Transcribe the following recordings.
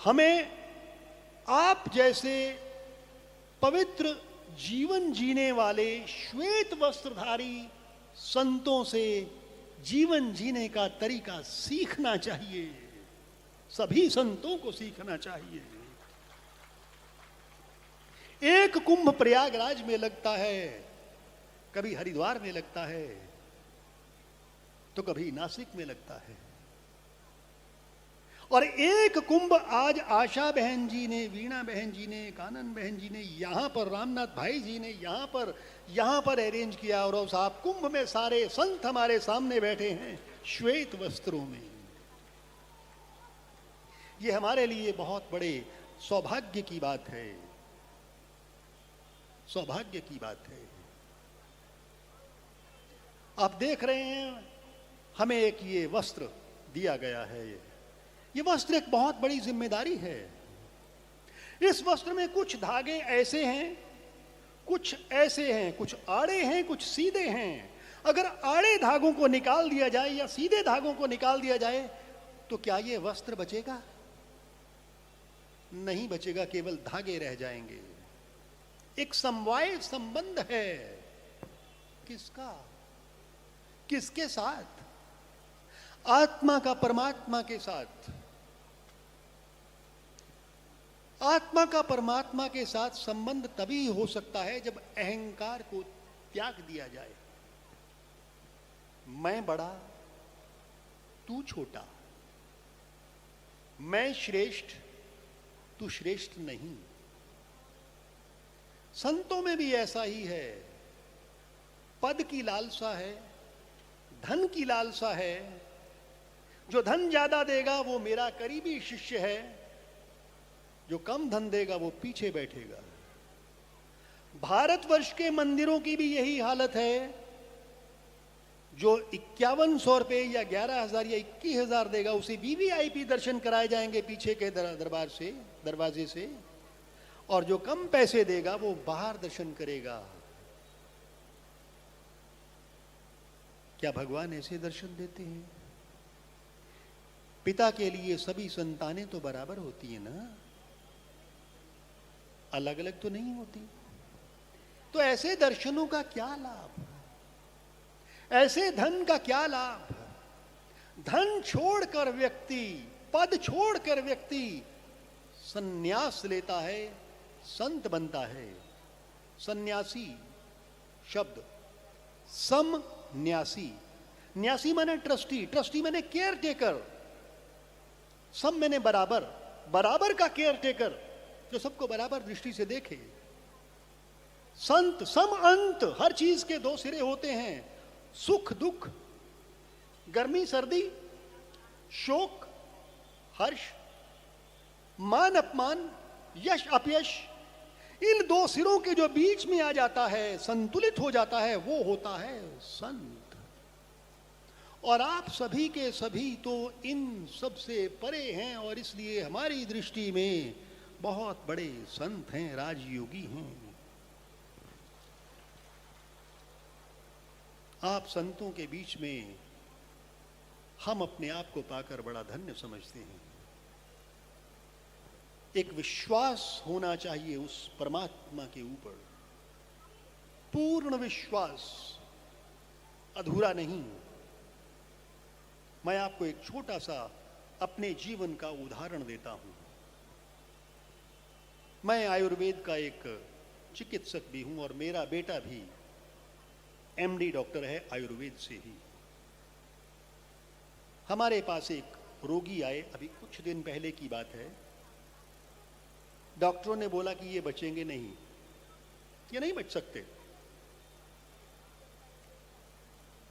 हमें आप जैसे पवित्र जीवन जीने वाले श्वेत वस्त्रधारी संतों से जीवन जीने का तरीका सीखना चाहिए। सभी संतों को सीखना चाहिए। एक कुंभ प्रयागराज में लगता है, कभी हरिद्वार में लगता है, तो कभी नासिक में लगता है। और एक कुंभ आज आशा बहन जी ने, वीणा बहन जी ने, कानन बहन जी ने, यहां पर रामनाथ भाई जी ने यहां पर अरेंज किया। और साहब कुंभ में सारे संत हमारे सामने बैठे हैं श्वेत वस्त्रों में। ये हमारे लिए बहुत बड़े सौभाग्य की बात है, सौभाग्य की बात है। आप देख रहे हैं हमें एक ये वस्त्र दिया गया है। ये वस्त्र एक बहुत बड़ी जिम्मेदारी है। इस वस्त्र में कुछ धागे ऐसे हैं, कुछ ऐसे हैं, कुछ आड़े हैं, कुछ सीधे हैं। अगर आड़े धागों को निकाल दिया जाए या सीधे धागों को निकाल दिया जाए तो क्या ये वस्त्र बचेगा? नहीं बचेगा, केवल धागे रह जाएंगे। एक समवाय संबंध है। किसका? किसके साथ? आत्मा का परमात्मा के साथ। आत्मा का परमात्मा के साथ संबंध तभी हो सकता है जब अहंकार को त्याग दिया जाए। मैं बड़ा, तू छोटा, मैं श्रेष्ठ, तू श्रेष्ठ नहीं। संतों में भी ऐसा ही है। पद की लालसा है, धन की लालसा है। जो धन ज्यादा देगा वो मेरा करीबी शिष्य है, जो कम धन देगा वो पीछे बैठेगा। भारतवर्ष के मंदिरों की भी यही हालत है। जो 5100 रुपये या 11,000 या 21,000 देगा उसे वीवीआईपी दर्शन कराए जाएंगे पीछे के दरबार से, दरवाजे से। और जो कम पैसे देगा वो बाहर दर्शन करेगा। क्या भगवान ऐसे दर्शन देते हैं? पिता के लिए सभी संतानें तो बराबर होती है ना, अलग अलग तो नहीं होती। तो ऐसे दर्शनों का क्या लाभ? ऐसे धन का क्या लाभ? धन छोड़कर व्यक्ति, पद छोड़कर व्यक्ति संन्यास लेता है, संत बनता है। सन्यासी शब्द समन्यासी, न्यासी माने ट्रस्टी, ट्रस्टी माने केयर टेकर, सम माने बराबर, बराबर का केयर टेकर जो सबको बराबर दृष्टि से देखे। संत सम अंत, हर चीज के दो सिरे होते हैं। सुख दुख, गर्मी सर्दी, शोक हर्ष, मान अपमान, यश अपयश, इन दो सिरों के जो बीच में आ जाता है, संतुलित हो जाता है, वो होता है संत। और आप सभी के सभी तो इन सब से परे हैं और इसलिए हमारी दृष्टि में बहुत बड़े संत हैं, राजयोगी हैं। आप संतों के बीच में हम अपने आप को पाकर बड़ा धन्य समझते हैं। एक विश्वास होना चाहिए उस परमात्मा के ऊपर, पूर्ण विश्वास, अधूरा नहीं। मैं आपको एक छोटा सा अपने जीवन का उदाहरण देता हूं। मैं आयुर्वेद का एक चिकित्सक भी हूं और मेरा बेटा भी एमडी डॉक्टर है आयुर्वेद से ही। हमारे पास एक रोगी आए, अभी कुछ दिन पहले की बात है। डॉक्टरों ने बोला कि ये बचेंगे नहीं, ये नहीं बच सकते,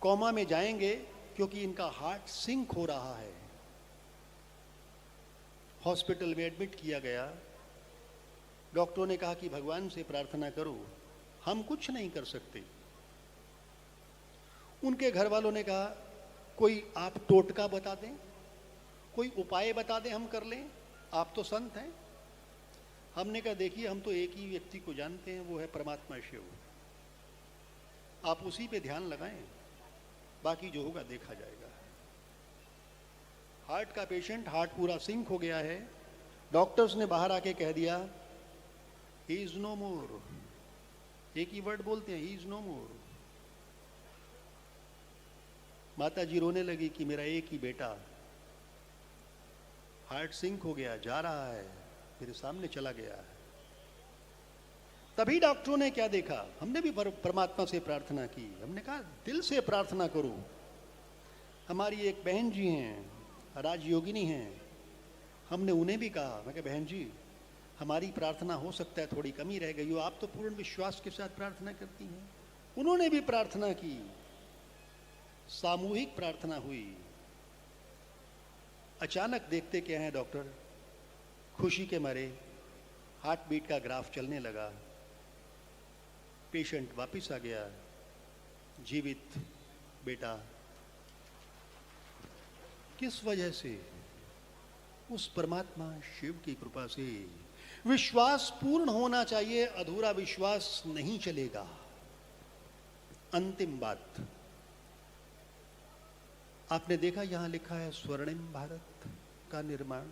कोमा में जाएंगे क्योंकि इनका हार्ट सिंक हो रहा है। हॉस्पिटल में एडमिट किया गया। डॉक्टरों ने कहा कि भगवान से प्रार्थना करो, हम कुछ नहीं कर सकते। उनके घर वालों ने कहा कोई आप टोटका बता दें, कोई उपाय बता दें, हम कर लें, आप तो संत हैं। हमने कहा देखिए हम तो एक ही व्यक्ति को जानते हैं, वो है परमात्मा शिव, आप उसी पे ध्यान लगाएं, बाकी जो होगा देखा जाएगा। हार्ट का पेशेंट, हार्ट पूरा सिंक हो गया है, डॉक्टर्स ने बाहर आके कह दिया ही इज नो मोर, एक ही वर्ड बोलते हैं, ही इज नो मोर। माता जी रोने लगी कि मेरा एक ही बेटा हार्ट सिंक हो गया, जा रहा है, मेरे सामने चला गया है। तभी डॉक्टरों ने क्या देखा, हमने भी परमात्मा से प्रार्थना की, हमने कहा दिल से प्रार्थना करो। हमारी एक बहन जी हैं, राजयोगिनी हैं, हमने उन्हें भी कहा, मैं कहा बहन जी हमारी प्रार्थना हो सकता है थोड़ी कमी रह गई हो, आप तो पूर्ण विश्वास के साथ प्रार्थना करती हैं। उन्होंने भी प्रार्थना की, सामूहिक प्रार्थना हुई। अचानक देखते क्या है डॉक्टर, खुशी के मारे हार्ट बीट का ग्राफ चलने लगा, पेशेंट वापस आ गया, जीवित बेटा। किस वजह से? उस परमात्मा शिव की कृपा से। विश्वास पूर्ण होना चाहिए, अधूरा विश्वास नहीं चलेगा। अंतिम बात, आपने देखा यहां लिखा है स्वर्णिम भारत का निर्माण।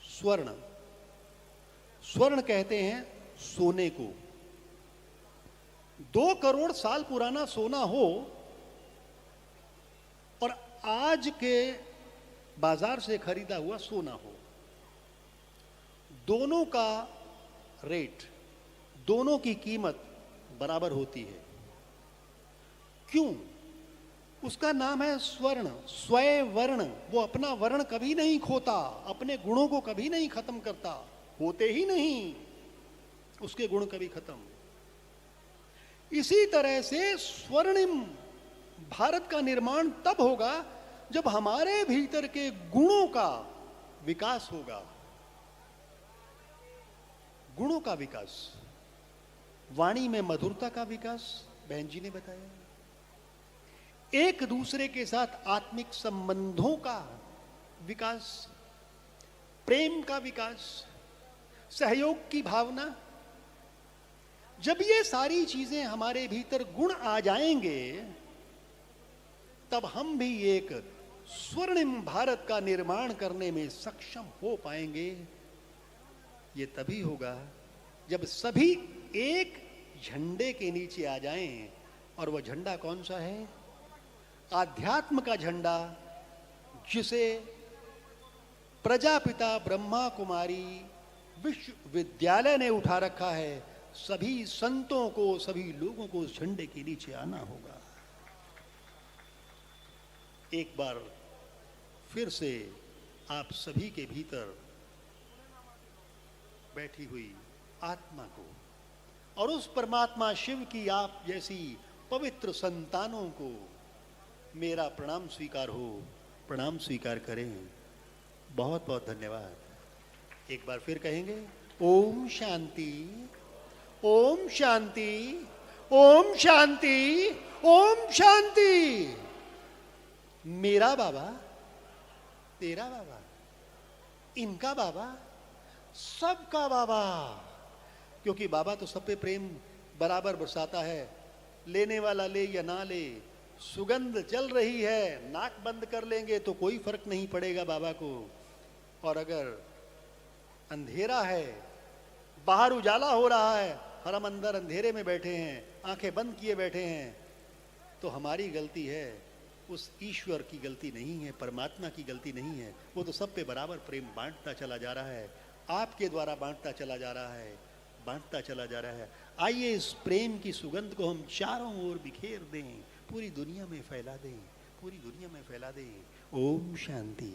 स्वर्ण, स्वर्ण कहते हैं सोने को। 2 करोड़ साल पुराना सोना हो और आज के बाजार से खरीदा हुआ सोना हो, दोनों का रेट, दोनों की कीमत बराबर होती है। क्यों? उसका नाम है स्वर्ण, स्वय वर्ण। वो अपना वर्ण कभी नहीं खोता, अपने गुणों को कभी नहीं खत्म करता, होते ही नहीं उसके गुण कभी खत्म। इसी तरह से स्वर्णिम भारत का निर्माण तब होगा जब हमारे भीतर के गुणों का विकास होगा। गुणों का विकास, वाणी में मधुरता का विकास, बहन जी ने बताया, एक दूसरे के साथ आत्मिक संबंधों का विकास, प्रेम का विकास, सहयोग की भावना। जब ये सारी चीजें हमारे भीतर गुण आ जाएंगे तब हम भी एक स्वर्णिम भारत का निर्माण करने में सक्षम हो पाएंगे। ये तभी होगा जब सभी एक झंडे के नीचे आ जाएं। और वह झंडा कौन सा है? आध्यात्म का झंडा, जिसे प्रजापिता ब्रह्मा कुमारी विश्वविद्यालय ने उठा रखा है। सभी संतों को, सभी लोगों को उस झंडे के नीचे आना होगा। एक बार फिर से आप सभी के भीतर बैठी हुई आत्मा को और उस परमात्मा शिव की आप जैसी पवित्र संतानों को मेरा प्रणाम स्वीकार हो, प्रणाम स्वीकार करें। बहुत बहुत धन्यवाद। एक बार फिर कहेंगे ओम शांति, ओम शांति, ओम शांति, ओम शांति। मेरा बाबा, तेरा बाबा, इनका बाबा, सबका बाबा। क्योंकि बाबा तो सब पे प्रेम बराबर बरसाता है, लेने वाला ले या ना ले। सुगंध चल रही है, नाक बंद कर लेंगे तो कोई फर्क नहीं पड़ेगा बाबा को। और अगर अंधेरा है, बाहर उजाला हो रहा है और हम अंदर अंधेरे में बैठे हैं, आंखें बंद किए बैठे हैं, तो हमारी गलती है, उस ईश्वर की गलती नहीं है, परमात्मा की गलती नहीं है। वो तो सब पे बराबर प्रेम बांटता चला जा रहा है, आपके द्वारा बांटता चला जा रहा है, बांटता चला जा रहा है। आइए इस प्रेम की सुगंध को हम चारों ओर बिखेर दें, पूरी दुनिया में फैला दें, पूरी दुनिया में फैला दें। ओम शांति।